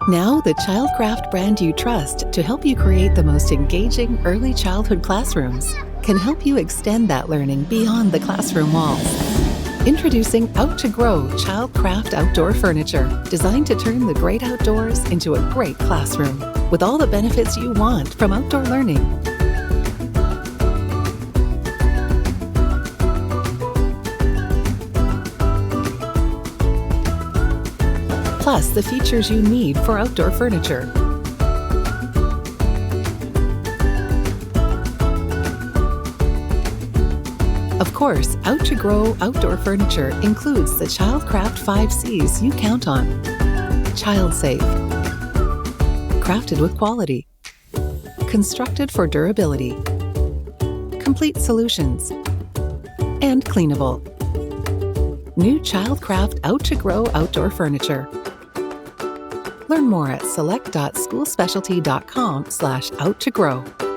Now, the Childcraft brand you trust to help you create the most engaging early childhood classrooms can help you extend that learning beyond the classroom walls. Introducing Out2Grow Childcraft Outdoor Furniture, designed to turn the great outdoors into a great classroom, with all the benefits you want from outdoor learning. Plus the features you need for outdoor furniture. Of course, Out2Grow outdoor furniture includes the Childcraft 5 C's you count on. Child safe, crafted with quality, constructed for durability, complete solutions, and cleanable. New Childcraft Out2Grow outdoor furniture. Learn more at select.schoolspecialty.com/out2grow.